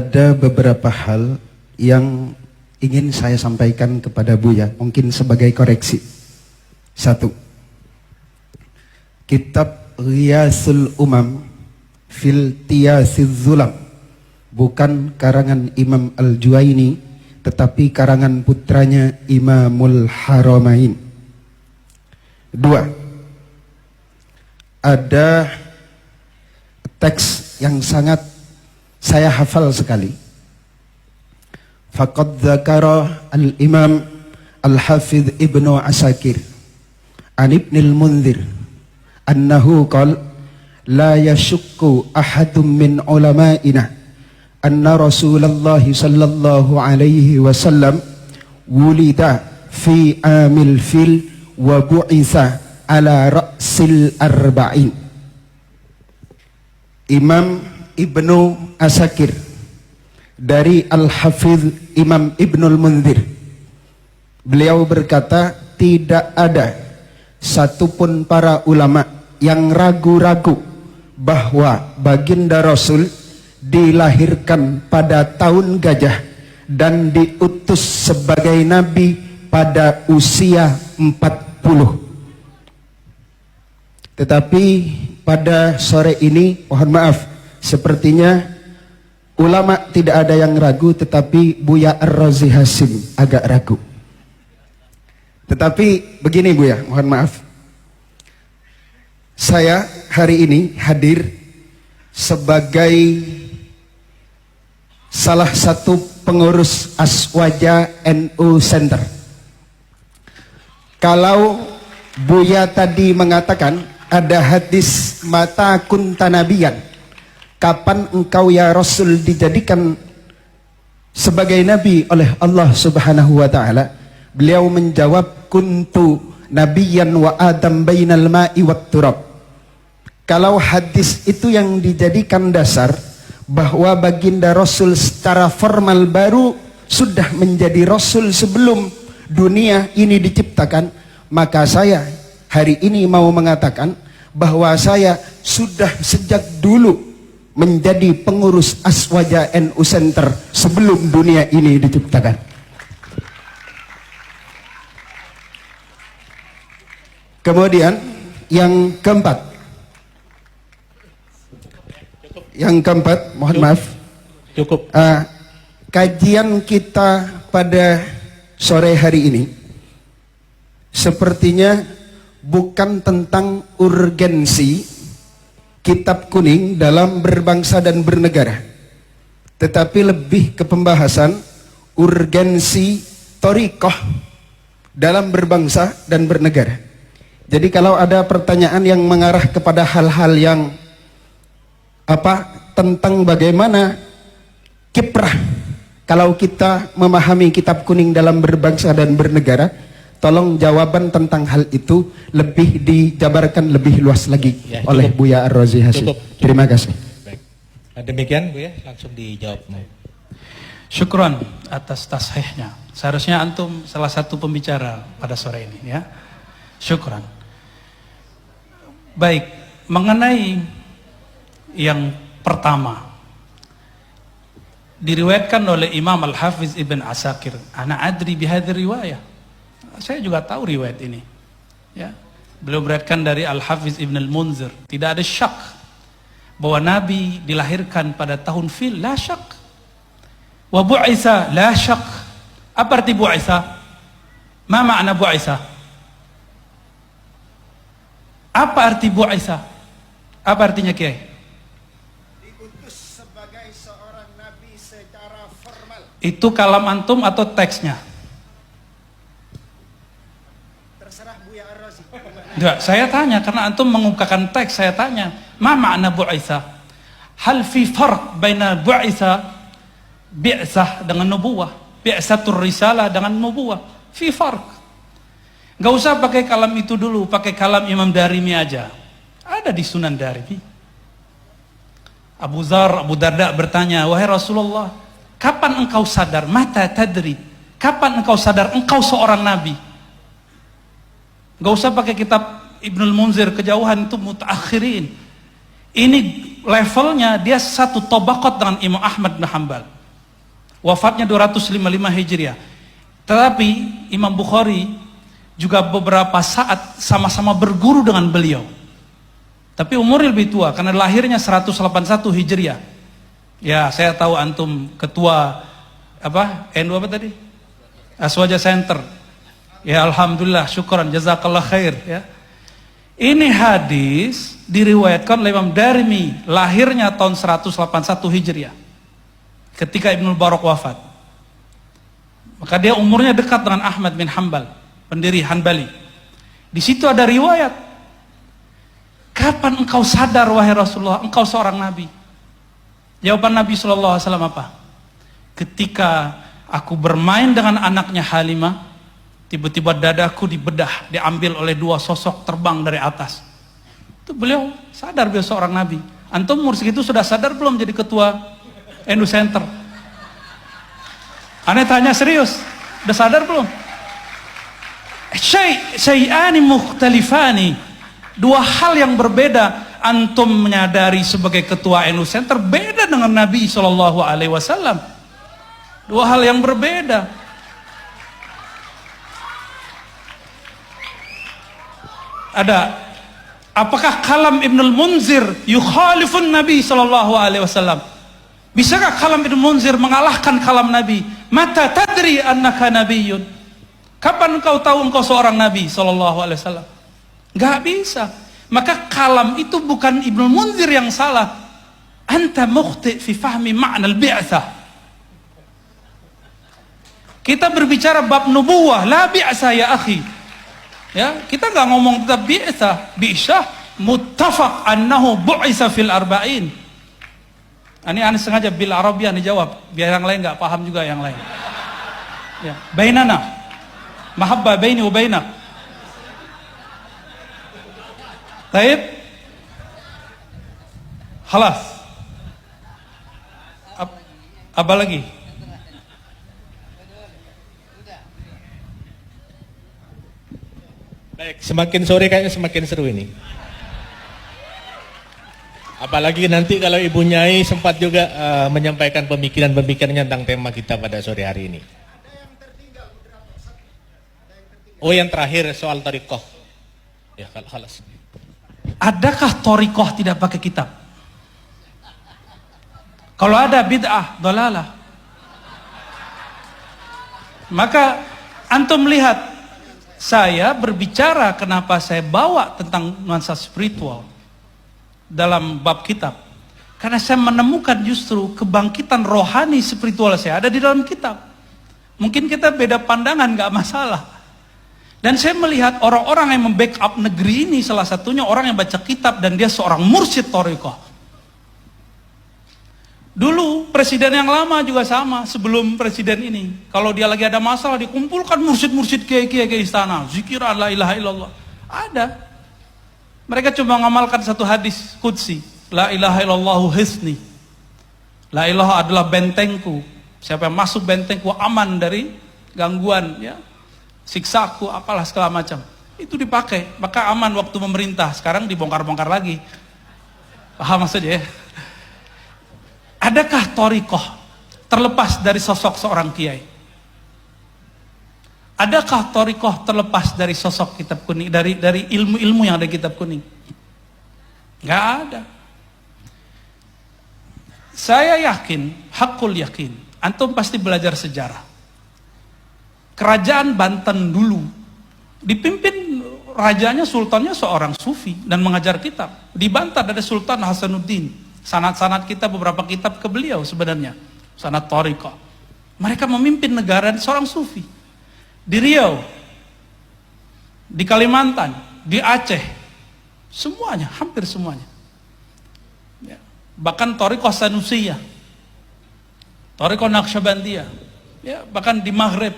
Ada beberapa hal yang ingin saya sampaikan kepada Buya, mungkin sebagai koreksi. Satu, kitab Ghiyasul Umam fil Tiyasiz Zulam bukan karangan Imam Al-Juwaini, tetapi karangan putranya Imamul Haramain. Dua, ada teks yang sangat saya hafal sekali. Faqad dzakara al-Imam Al-Hafidh Ibnu Asakir an Ibnil Munzir annahu qala la yashukku ahadun min ulama'ina anna Rasulullah sallallahu alaihi wasallam wulida fi amil fil wa bu'itsa ala ra'sil arba'in. Imam Ibnu Asakir dari Al-Hafidh Imam Ibnul Munzir, beliau berkata, tidak ada satupun para ulama yang ragu-ragu bahwa baginda Rasul dilahirkan pada tahun gajah dan diutus sebagai nabi pada usia 40. Tetapi pada sore ini, mohon maaf, sepertinya ulama tidak ada yang ragu, tetapi Buya Ar-Razi Hasim agak ragu. Tetapi begini Buya, mohon maaf, saya hari ini hadir sebagai salah satu pengurus Aswaja NU Center. Kalau Buya tadi mengatakan ada hadis mata kunta nabiyan, kapan engkau ya Rasul dijadikan sebagai nabi oleh Allah Subhanahu wa taala? Beliau menjawab, kuntu nabiyan wa adam bainal ma'i wat turab. Kalau hadis itu yang dijadikan dasar bahwa baginda Rasul secara formal baru sudah menjadi Rasul sebelum dunia ini diciptakan, maka saya hari ini mau mengatakan bahwa saya sudah sejak dulu menjadi pengurus Aswaja NU Center sebelum dunia ini diciptakan. Kemudian yang keempat, mohon maaf, kajian kita pada sore hari ini sepertinya bukan tentang urgensi kitab kuning dalam berbangsa dan bernegara, tetapi lebih ke pembahasan urgensi thoriqah dalam berbangsa dan bernegara. Jadi kalau ada pertanyaan yang mengarah kepada hal-hal yang tentang bagaimana kiprah kalau kita memahami kitab kuning dalam berbangsa dan bernegara, tolong jawaban tentang hal itu lebih dijabarkan lebih luas lagi ya, oleh Buya Ar-Razi Hasim. Terima kasih. Baik. Demikian Buya, langsung dijawab. Syukron atas tashihnya. Seharusnya antum salah satu pembicara pada sore ini ya. Syukron. Baik, mengenai yang pertama diriwayatkan oleh Imam Al-Hafiz Ibn Asakir, ana adri bihadhi riwayah. Saya juga tahu riwayat ini. Ya. Beliau beriwayatkan dari Al-Hafiz Ibn Al-Munzir. Tidak ada syak bahwa Nabi dilahirkan pada tahun fil, la syak. Wa bu'isa, la syak. Apa arti bu'isa? Ma makna bu'isa? Apa arti bu'isa? Apa artinya Kiai? Diutus sebagai seorang nabi secara formal. Itu kalam antum atau teksnya? Enggak, saya tanya karena antum mengungkapkan teks, saya tanya, ma makna bu'itsa? Hal fi farq baina bu'itsa bi'tsah dengan nubuwah, bi'tsatur risalah dengan nubuwah, fi farq. Enggak usah pakai kalam itu dulu, pakai kalam Imam Darimi aja. Ada di Sunan Darimi. Abu Darda bertanya, wahai Rasulullah, kapan engkau sadar? Mata tadri? Kapan engkau sadar engkau seorang nabi? Gak usah pakai kitab Ibnul Munzir, kejauhan itu mutaakhirin. Ini levelnya dia satu tobakot dengan Imam Ahmad bin Hanbal. Wafatnya 255 Hijriah. Tetapi Imam Bukhari juga beberapa saat sama-sama berguru dengan beliau. Tapi umurnya lebih tua karena lahirnya 181 Hijriah. Ya, saya tahu antum ketua NU apa tadi? Aswaja Center. Ya, alhamdulillah, syukran, jazakallah khair ya. Ini hadis diriwayatkan oleh Imam Darimi, lahirnya tahun 181 Hijriah. Ketika Ibnu Barak wafat. Maka dia umurnya dekat dengan Ahmad bin Hanbal, pendiri Hanbali. Di situ ada riwayat. Kapan engkau sadar wahai Rasulullah, engkau seorang nabi? Jawaban Nabi SAW apa? Ketika aku bermain dengan anaknya Halimah, tiba-tiba dadaku dibedah, diambil oleh dua sosok terbang dari atas. Itu beliau sadar beliau seorang nabi. Antum umur segitu sudah sadar belum jadi ketua NU Center? Aneh tanya serius, udah sadar belum? Syai'ani mukhtalifani, dua hal yang berbeda. Antum menyadari sebagai ketua NU Center beda dengan Nabi SAW. Dua hal yang berbeda. Ada, apakah kalam Ibnul Munzir yukhalifun Nabi SAW? Bisakah kalam Ibnul Munzir mengalahkan kalam Nabi? Mata tadri annaka nabiyyun. Kapan engkau tahu engkau seorang Nabi SAW? Gak bisa. Maka kalam itu bukan Ibnul Munzir yang salah. Anta mukhti fi fahmi ma'na al-bi'tsah. Kita berbicara bab nubuwah, la bi'tsah ya akhi. Ya, kita nggak ngomong tentang bi'tsah muttafaq annahu bu'isa fil arba'in. Ini aneh sengaja bil Arabian dijawab biar yang lain nggak paham juga yang lain. Ya, bainana mahabbah baini wa bainak. Baik. Khalas. Apa lagi? Baik, semakin sore kayaknya semakin seru ini. Apalagi nanti kalau Ibu Nyai sempat juga menyampaikan pemikiran-pemikirannya tentang tema kita pada sore hari ini. Oh, yang terakhir soal thariqah. Ya, khalas. Adakah thariqah tidak pakai kitab? Kalau ada bid'ah, dalalah. Maka antum lihat, saya berbicara kenapa saya bawa tentang nuansa spiritual dalam bab kitab. Karena saya menemukan justru kebangkitan rohani spiritual saya ada di dalam kitab. Mungkin kita beda pandangan, gak masalah. Dan saya melihat orang-orang yang membackup negeri ini, salah satunya orang yang baca kitab dan dia seorang mursyid thariqah. Dulu presiden yang lama juga sama, sebelum presiden ini. Kalau dia lagi ada masalah, dikumpulkan mursyid-mursyid kiai-kiai ke istana. Zikiran la ilaha illallah. Ada. Mereka cuma ngamalkan satu hadis qudsi. La ilaha illallahu hisni. La ilaha adalah bentengku. Siapa yang masuk bentengku aman dari gangguan, ya. Siksaku, apalah segala macam. Itu dipakai, maka aman waktu memerintah. Sekarang dibongkar-bongkar lagi. Paham maksudnya ya? Adakah thariqah terlepas dari sosok seorang kiai? Adakah thariqah terlepas dari sosok kitab kuning, dari ilmu-ilmu yang ada di kitab kuning? Gak ada. Saya yakin, hakul yakin, antum pasti belajar sejarah. Kerajaan Banten dulu dipimpin rajanya, sultannya seorang sufi dan mengajar kitab. Di Banten ada Sultan Hasanuddin. Sanad-sanad kita, beberapa kitab ke beliau sebenarnya. Sanad thariqah. Mereka memimpin negara seorang sufi. Di Riau, di Kalimantan, di Aceh, semuanya, hampir semuanya. Ya. Bahkan thariqah Sanusiyah, thariqah Naqsyabandiyah. Ya, bahkan di Maghrib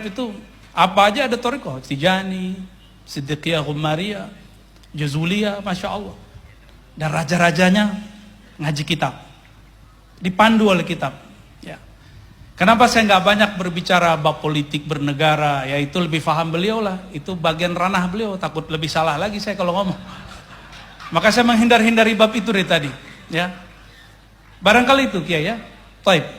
itu apa aja ada thariqah. Tijani, Siddiqiyah Ghumariyah, Jazuliyah, Masya Allah. Dan raja-rajanya ngaji kitab, dipandu oleh kitab. Ya. Kenapa saya nggak banyak berbicara bab politik bernegara? Ya itu lebih paham beliau lah. Itu bagian ranah beliau. Takut lebih salah lagi saya kalau ngomong. Maka saya menghindari bab itu dari tadi. Ya. Barangkali itu Kiai ya. Baik.